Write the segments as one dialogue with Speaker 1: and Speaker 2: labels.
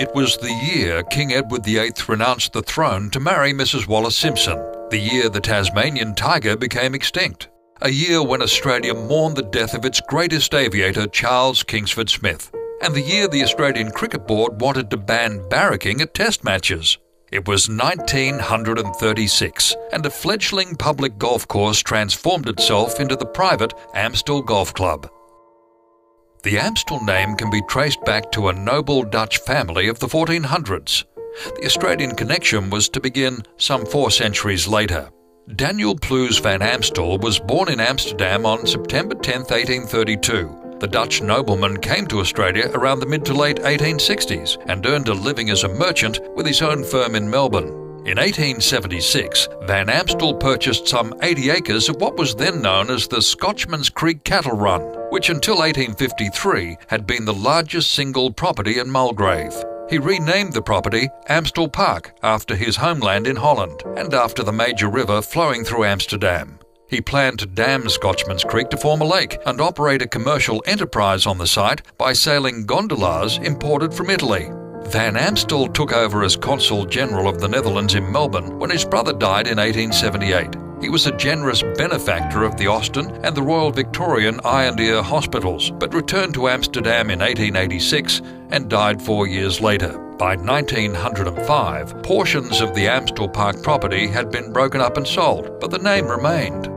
Speaker 1: It was the year King Edward VIII renounced the throne to marry Mrs. Wallis Simpson, the year the Tasmanian tiger became extinct, a year when Australia mourned the death of its greatest aviator, Charles Kingsford Smith, and the year the Australian Cricket Board wanted to ban barracking at test matches. It was 1936, and a fledgling public golf course transformed itself into the private Amstel Golf Club. The Amstel name can be traced back to a noble Dutch family of the 1400s. The Australian connection was to begin some 4 centuries later. Daniel Plues van Amstel was born in Amsterdam on September 10, 1832. The Dutch nobleman came to Australia around the mid to late 1860s and earned a living as a merchant with his own firm in Melbourne. In 1876, Van Amstel purchased some 80 acres of what was then known as the Scotchman's Creek Cattle Run, which until 1853 had been the largest single property in Mulgrave. He renamed the property Amstel Park after his homeland in Holland and after the major river flowing through Amsterdam. He planned to dam Scotchman's Creek to form a lake and operate a commercial enterprise on the site by sailing gondolas imported from Italy. Van Amstel took over as Consul General of the Netherlands in Melbourne when his brother died in 1878. He was a generous benefactor of the Austin and the Royal Victorian Eye and Ear Hospitals, but returned to Amsterdam in 1886 and died 4 years later. By 1905, portions of the Amstel Park property had been broken up and sold, but the name remained.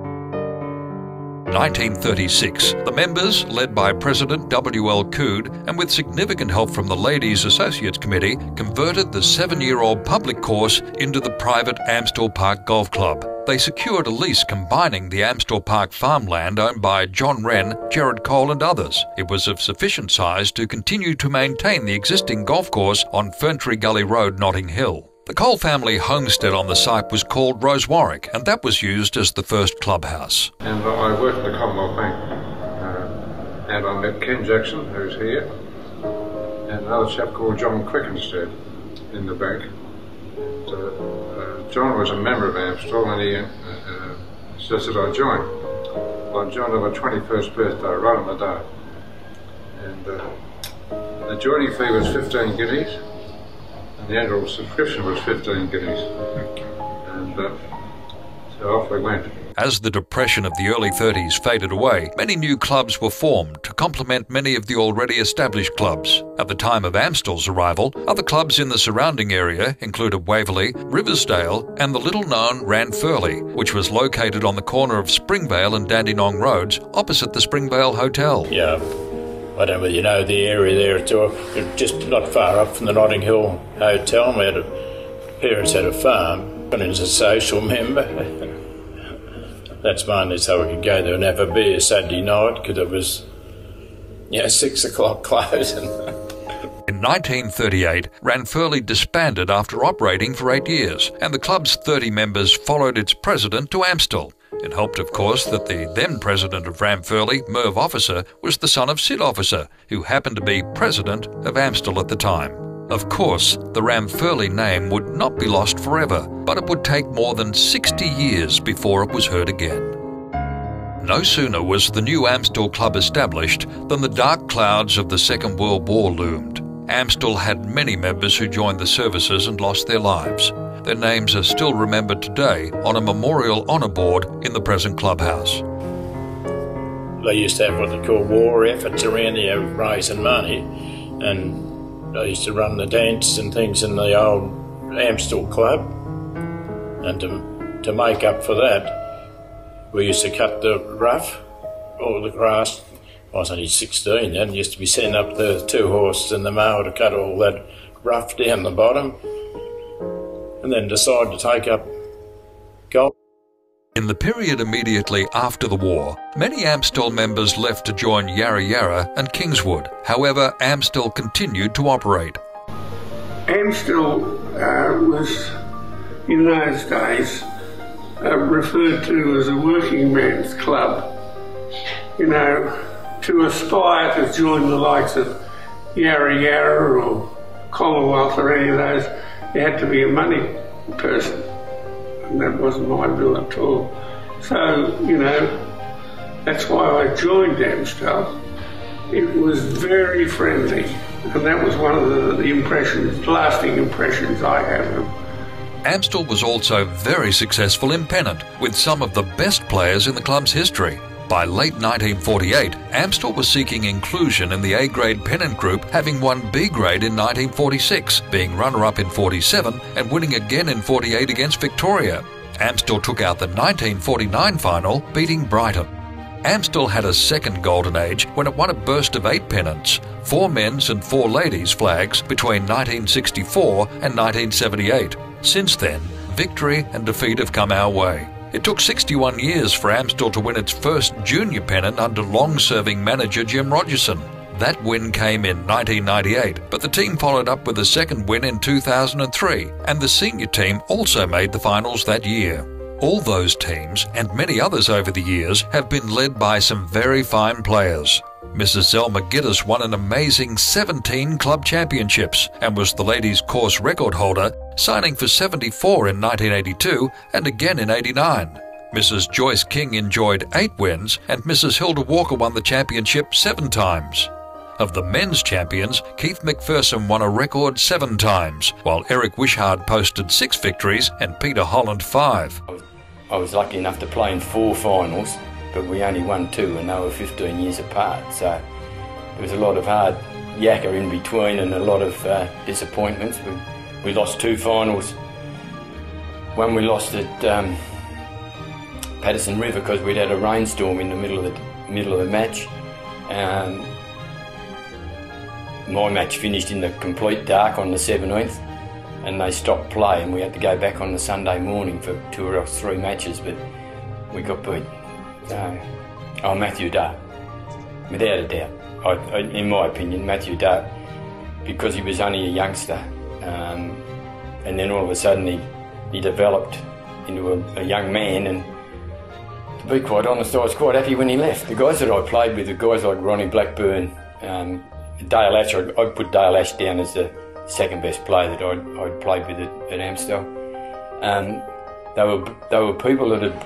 Speaker 1: 1936, the members, led by President W.L. Coode and with significant help from the Ladies Associates Committee, converted the 7-year-old public course into the private Amstel Park Golf Club. They secured a lease combining the Amstel Park farmland owned by John Wren, Gerard Cole and others. It was of sufficient size to continue to maintain the existing golf course on Ferntree Gully Road, Notting Hill. The Cole family homestead on the site was called Rose Warwick, and that was used as the first clubhouse.
Speaker 2: And I worked at the Commonwealth Bank, and I met Ken Jackson, who's here, and another chap called John Quickenstead in the bank. John was a member of Amstel, and he suggested I join. I joined on my 21st birthday, right on the day. And the joining fee was 15 guineas. The annual subscription was 15 guineas, and so off we went.
Speaker 1: As the depression of the early 30s faded away, many new clubs were formed to complement many of the already established clubs. At the time of Amstel's arrival, other clubs in the surrounding area included Waverley, Riversdale and the little-known Ranfurly, which was located on the corner of Springvale and Dandenong Roads opposite the Springvale Hotel.
Speaker 3: Yeah. I don't know whether you know the area there at all. Just not far up from the Notting Hill Hotel. Parents had a farm, and as a social member. That's mainly so we could go there and have a beer Saturday night, because it was, 6 o'clock closing.
Speaker 1: In 1938, Ranfurly disbanded after operating for 8 years, and the club's 30 members followed its president to Amstel. It helped, of course, that the then president of Ranfurly, Merv Officer, was the son of Sid Officer, who happened to be president of Amstel at the time. Of course, the Ranfurly name would not be lost forever, but it would take more than 60 years before it was heard again. No sooner was the new Amstel Club established than the dark clouds of the Second World War loomed. Amstel had many members who joined the services and lost their lives. Their names are still remembered today on a memorial honour board in the present clubhouse.
Speaker 3: They used to have what they call war efforts around here, raising money, and they used to run the dance and things in the old Amstel Club. And to make up for that, we used to cut the rough, or the grass. I was only 16 then, used to be setting up the 2 horses and the mower to cut all that rough down the bottom, and then decide to take up golf.
Speaker 1: In the period immediately after the war, many Amstel members left to join Yarra Yarra and Kingswood. However, Amstel continued to operate.
Speaker 4: Amstel was, in those days, referred to as a working man's club. To aspire to join the likes of Yarra Yarra or Commonwealth or any of those, you had to be a money person, and that wasn't my bill at all. So, that's why I joined Amstel. It was very friendly. And that was one of the impressions, lasting impressions I have of.
Speaker 1: Amstel was also very successful in pennant, with some of the best players in the club's history. By late 1948, Amstel was seeking inclusion in the A-grade pennant group, having won B-grade in 1946, being runner-up in 47 and winning again in 48 against Victoria. Amstel took out the 1949 final, beating Brighton. Amstel had a second golden age when it won a burst of 8 pennants, 4 men's and 4 ladies' flags between 1964 and 1978. Since then, victory and defeat have come our way. It took 61 years for Amstel to win its first junior pennant under long-serving manager Jim Rogerson. That win came in 1998, but the team followed up with a second win in 2003, and the senior team also made the finals that year. All those teams, and many others over the years, have been led by some very fine players. Mrs. Zelma Giddis won an amazing 17 club championships and was the ladies' course record holder, signing for 74 in 1982 and again in 89. Mrs. Joyce King enjoyed 8 wins and Mrs. Hilda Walker won the championship 7 times. Of the men's champions, Keith McPherson won a record 7 times, while Eric Wishart posted 6 victories and Peter Holland 5.
Speaker 5: I was lucky enough to play in 4 finals, but we only won 2 and they were 15 years apart, so there was a lot of hard yakka in between and a lot of disappointments. We lost 2 finals. One we lost at Patterson River because we'd had a rainstorm in the middle of the match. My match finished in the complete dark on the 17th and they stopped play and we had to go back on the Sunday morning for 2 or 3 matches, but we got beat. Matthew Dart, without a doubt. In my opinion, Matthew Dart, because he was only a youngster, and then all of a sudden he developed into a young man, and to be quite honest, I was quite happy when he left. The guys that I played with, the guys like Ronnie Blackburn, Dale Ash, I'd put Dale Ash down as the second best player that I'd played with at Amstel. They were people that had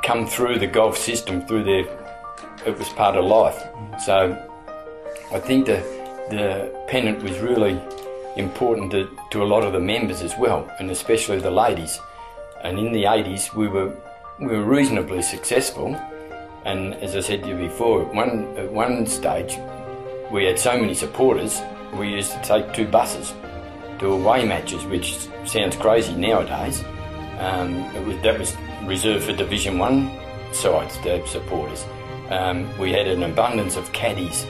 Speaker 5: come through the golf system, it was part of life. So I think the pennant was really important to a lot of the members as well, and especially the ladies. And in the 80s we were reasonably successful, and as I said to you before, at one stage we had so many supporters we used to take 2 buses to away matches, which sounds crazy nowadays. That was reserved for Division 1 sides to have supporters. We had an abundance of caddies.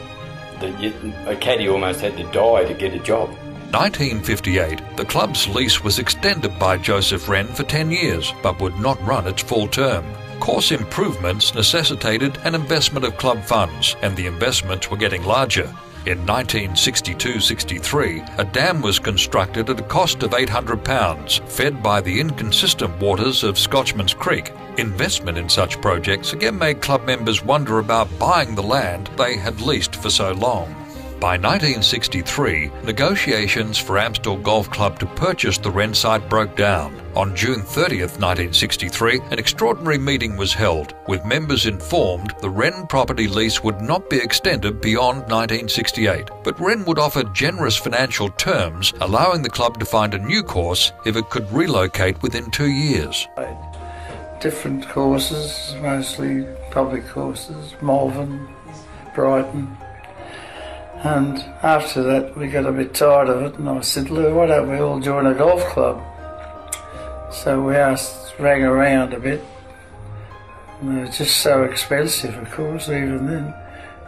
Speaker 5: A caddie almost had to die to get a job.
Speaker 1: 1958, the club's lease was extended by Joseph Wren for 10 years, but would not run its full term. Course improvements necessitated an investment of club funds, and the investments were getting larger. In 1962-63, a dam was constructed at a cost of £800, fed by the inconsistent waters of Scotchman's Creek. Investment in such projects again made club members wonder about buying the land they had leased for so long. By 1963, negotiations for Amstel Golf Club to purchase the Wren site broke down. On June 30th, 1963, an extraordinary meeting was held, with members informed the Wren property lease would not be extended beyond 1968, but Wren would offer generous financial terms, allowing the club to find a new course if it could relocate within 2 years.
Speaker 6: Different courses, mostly public courses, Malvern, Brighton. And after that we got a bit tired of it, and I said, Lou, why don't we all join a golf club? So we rang around a bit, and they were just so expensive, of course, even then.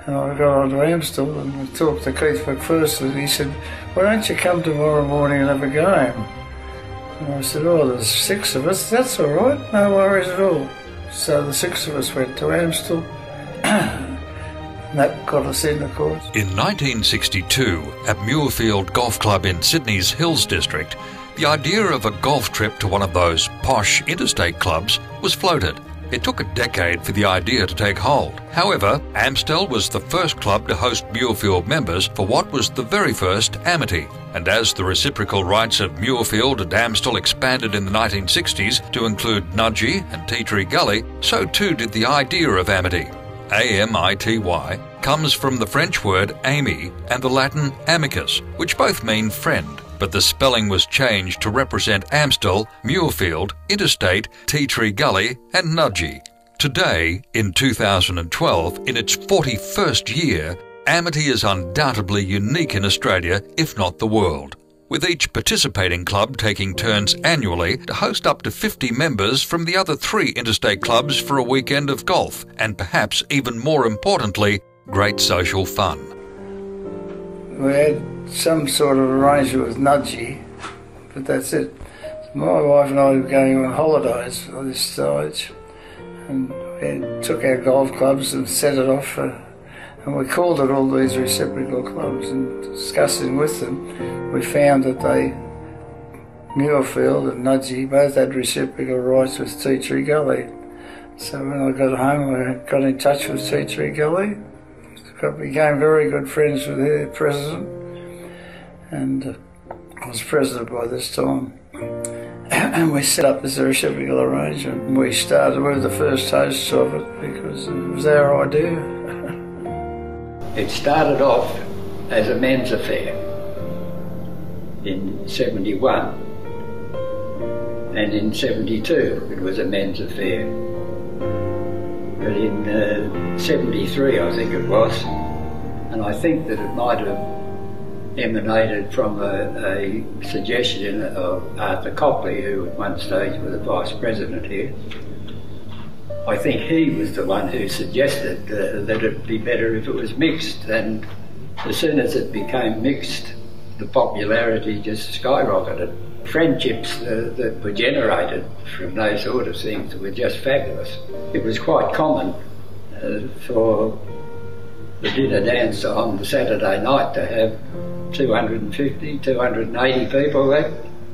Speaker 6: And I got on to Amstel and I talked to Keith McPherson, and he said, why don't you come tomorrow morning and have a game? And I said, oh, there's 6 of us. That's all right, no worries at all. So the 6 of us went to Amstel. And that got us in, of course.
Speaker 1: In 1962, at Muirfield Golf Club in Sydney's Hills District, the idea of a golf trip to one of those posh interstate clubs was floated. It took a decade for the idea to take hold. However, Amstel was the first club to host Muirfield members for what was the very first Amity. And as the reciprocal rights of Muirfield and Amstel expanded in the 1960s to include Nudgee and Tea Tree Gully, so too did the idea of Amity. AMITY comes from the French word ami and the Latin amicus, which both mean friend, but the spelling was changed to represent Amstel, Muirfield, Interstate, Tea Tree Gully and Nudgee. Today, in 2012, in its 41st year, Amity is undoubtedly unique in Australia, if not the world, with each participating club taking turns annually to host up to 50 members from the other 3 interstate clubs for a weekend of golf, and perhaps even more importantly, great social fun.
Speaker 6: We had some sort of arrangement with Nudgee, but that's it. My wife and I were going on holidays at this stage, and we took our golf clubs and set it off, and we called it all these reciprocal clubs, and discussing with them, we found that Muirfield and Nudgee both had reciprocal rights with Tea Tree Gully. So when I got home, I got in touch with Tea Tree Gully, became very good friends with their president, and I was president by this time. And we set up this reciprocal arrangement, and we were the first hosts of it because it was our idea.
Speaker 7: It started off as a men's affair in 71, and in 72 it was a men's affair. But in 73 I think it was, and I think that it might have emanated from a suggestion of Arthur Copley, who at one stage was the vice president here. I think he was the one who suggested that it'd be better if it was mixed, and as soon as it became mixed, the popularity just skyrocketed. Friendships that were generated from those sort of things were just fabulous. It was quite common for the dinner dance on the Saturday night to have 250, 280 people there.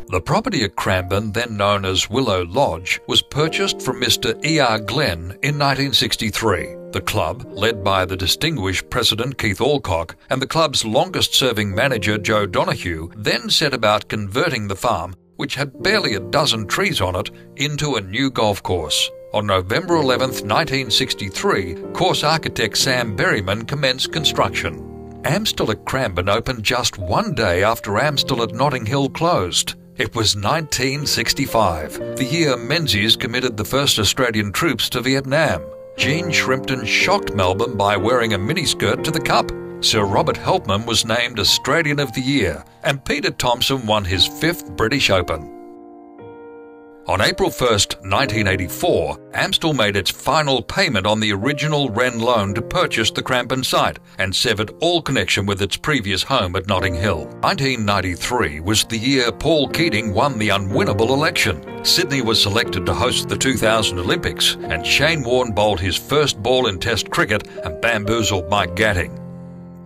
Speaker 1: The property at Cranbourne, then known as Willow Lodge, was purchased from Mr. E.R. Glenn in 1963. The club, led by the distinguished President Keith Alcock and the club's longest-serving manager Joe Donoghue, then set about converting the farm, which had barely a dozen trees on it, into a new golf course. On November 11, 1963, course architect Sam Berryman commenced construction. Amstel at Cranbourne opened just one day after Amstel at Notting Hill closed. It was 1965, the year Menzies committed the first Australian troops to Vietnam. Jean Shrimpton shocked Melbourne by wearing a miniskirt to the Cup. Sir Robert Helpman was named Australian of the Year, and Peter Thomson won his 5th British Open. On April 1, 1984, Amstel made its final payment on the original Wren loan to purchase the Cranbourne site and severed all connection with its previous home at Notting Hill. 1993 was the year Paul Keating won the unwinnable election. Sydney was selected to host the 2000 Olympics, and Shane Warne bowled his first ball in Test cricket and bamboozled Mike Gatting.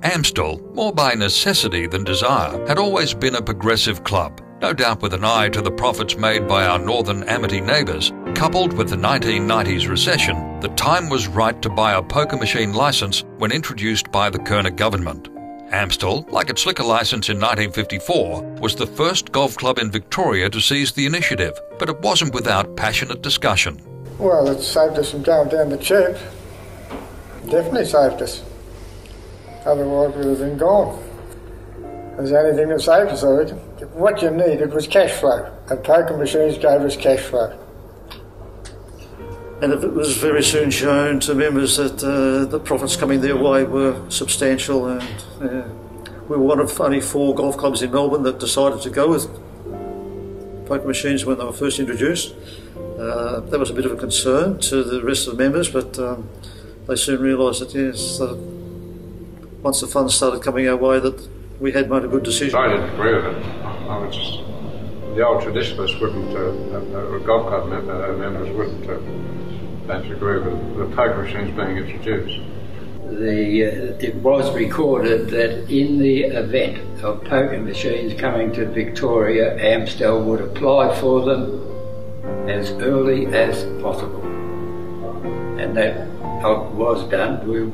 Speaker 1: Amstel, more by necessity than desire, had always been a progressive club, no doubt with an eye to the profits made by our northern Amity neighbours. Coupled with the 1990s recession, the time was right to buy a poker machine licence when introduced by the Kerner government. Amstel, like its liquor licence in 1954, was the first golf club in Victoria to seize the initiative, but it wasn't without passionate discussion.
Speaker 8: Well, it saved us from going down the tube. Definitely saved us. Otherwise we would have been gone. It was the only thing that saved us, I reckon. What you needed was cash flow, and poker machines gave us cash flow.
Speaker 9: And it was very soon shown to members that the profits coming their way were substantial, and we were one of only 4 golf clubs in Melbourne that decided to go with poker machines when they were first introduced. That was a bit of a concern to the rest of the members, but they soon realised that yes, once the funds started coming our way, that we had made a good decision.
Speaker 2: I didn't agree with it. I was just, the old traditionalists wouldn't, golf club members wouldn't agree with the poker machines being introduced.
Speaker 7: It was recorded that in the event of poker machines coming to Victoria, Amstel would apply for them as early as possible. And that was done. We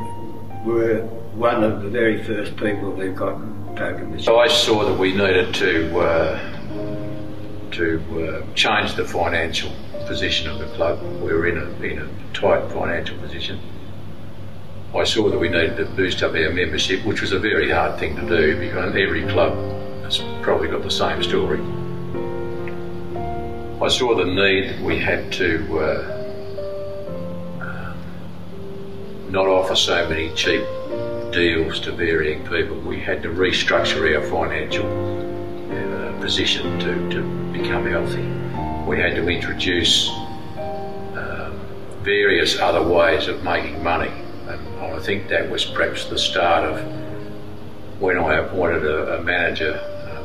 Speaker 7: were one of the very first people who got poker machines.
Speaker 10: So I saw that we needed to change the financial position of the club. We were in a tight financial position. I saw that we needed to boost up our membership, which was a very hard thing to do because every club has probably got the same story. I saw the need that we had to not offer so many cheap deals to varying people. We had to restructure our financial position to become healthy. We had to introduce various other ways of making money, and I think that was perhaps the start of when I appointed a manager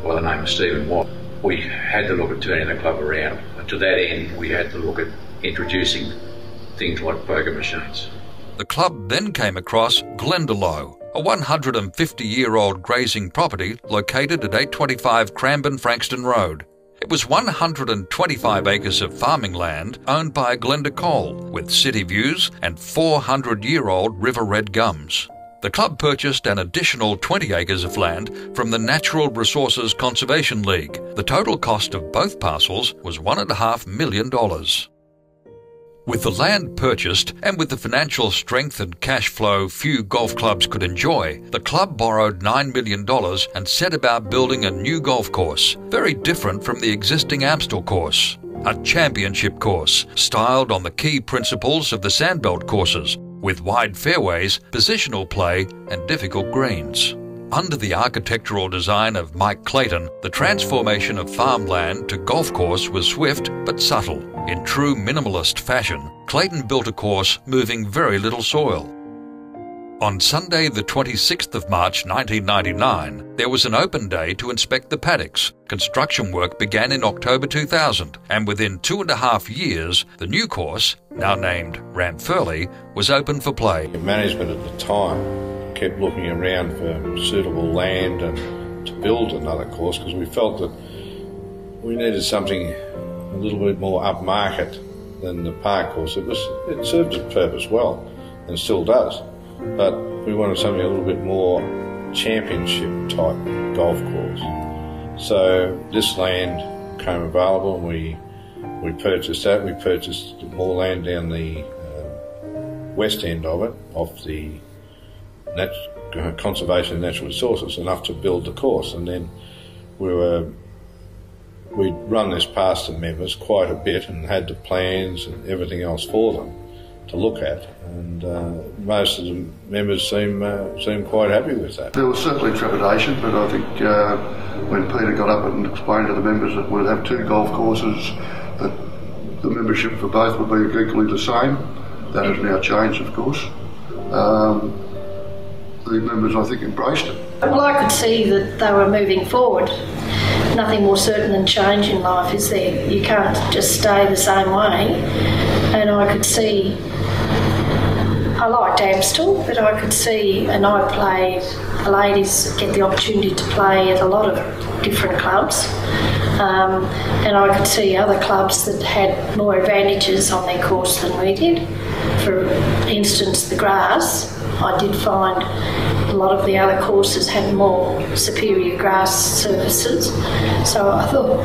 Speaker 10: by the name of Stephen Watt. We had to look at turning the club around, and to that end we had to look at introducing things like poker machines.
Speaker 1: The club then came across Glendalough, a 150-year-old grazing property located at 825 Cranbourne Frankston Road. It was 125 acres of farming land owned by Glenda Cole, with city views and 400-year-old river red gums. The club purchased an additional 20 acres of land from the Natural Resources Conservation League. The total cost of both parcels was $1.5 million. With the land purchased and with the financial strength and cash flow few golf clubs could enjoy, the club borrowed $9 million and set about building a new golf course, very different from the existing Amstel course. A championship course, styled on the key principles of the sandbelt courses, with wide fairways, positional play and difficult greens. Under the architectural design of Mike Clayton, the transformation of farmland to golf course was swift but subtle. In true minimalist fashion, Clayton built a course moving very little soil. On Sunday the 26th of March 1999, there was an open day to inspect the paddocks. Construction work began in October 2000, and within 2.5 years, the new course, now named Ramfurley, was open for play.
Speaker 11: Management at the time kept looking around for suitable land and to build another course because we felt that we needed something a little bit more upmarket than the park course. It served its purpose well and still does, but we wanted something a little bit more championship type golf course. So this land became available and we purchased that. We purchased more land down the west end of it, off the Conservation and Natural Resources, enough to build the course. And then we'd run this past the members quite a bit and had the plans and everything else for them to look at, and most of the members seem quite happy with that.
Speaker 12: There was certainly trepidation, but I think when Peter got up and explained to the members that we'd have 2 golf courses, that the membership for both would be equally the same. That has now changed, of course. The members, I think, embraced it.
Speaker 13: Well, I could see that they were moving forward. Nothing more certain than change in life, is there? You can't just stay the same way. And I could see, I liked Amstel, but I could see, and I played, the ladies get the opportunity to play at a lot of different clubs. And I could see other clubs that had more advantages on their course than we did. For instance, the grass, I did find a lot of the other courses had more superior grass surfaces. So I thought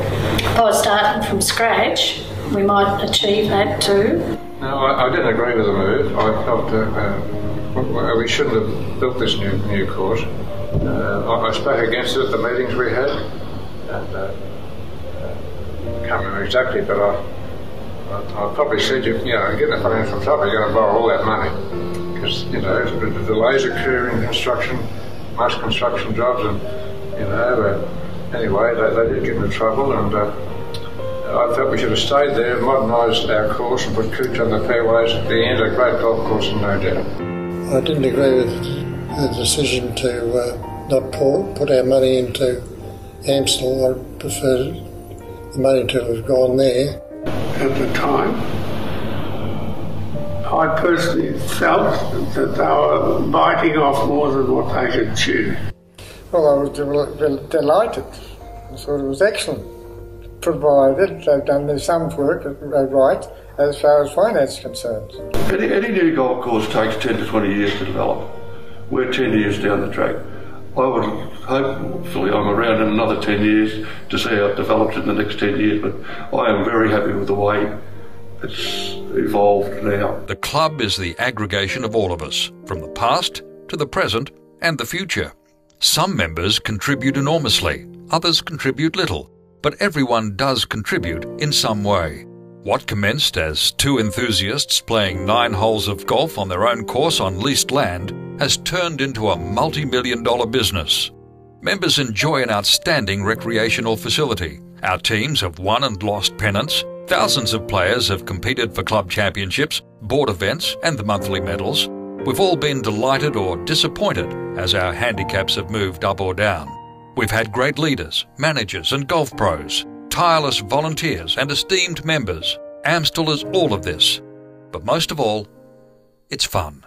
Speaker 13: by starting from scratch, we might achieve that too.
Speaker 2: No, I didn't agree with the move. I felt that we shouldn't have built this new course. I spoke against it at the meetings we had, and I can't remember exactly, but I probably said, you know, get in the financial trouble, you're going to borrow all that money. Because, you know, the delays occur in construction, most construction jobs, and, you know, anyway, they did get into trouble, and I thought we should have stayed there, modernised our course and put coots on the fairways at the end, a great golf course, no doubt.
Speaker 14: I didn't agree with the decision to not put our money into Amstel. I preferred the money to have gone there.
Speaker 4: At the time, I personally felt that they were biting off more than what they could chew.
Speaker 8: Well, I was delighted. I thought it was excellent. Provided they've done their sums work right as far as finance is concerned.
Speaker 12: Any new golf course takes 10 to 20 years to develop. We're 10 years down the track. I would hopefully I'm around in another 10 years to see how it develops in the next 10 years, but I am very happy with the way it's evolved now.
Speaker 1: The club is the aggregation of all of us, from the past to the present and the future. Some members contribute enormously, others contribute little, but everyone does contribute in some way. What commenced as two enthusiasts playing 9 holes of golf on their own course on leased land has turned into a multi-million-dollar business. Members enjoy an outstanding recreational facility. Our teams have won and lost pennants. Thousands of players have competed for club championships, board events and the monthly medals. We've all been delighted or disappointed as our handicaps have moved up or down. We've had great leaders, managers and golf pros, tireless volunteers and esteemed members. Amstel is all of this. But most of all, it's fun.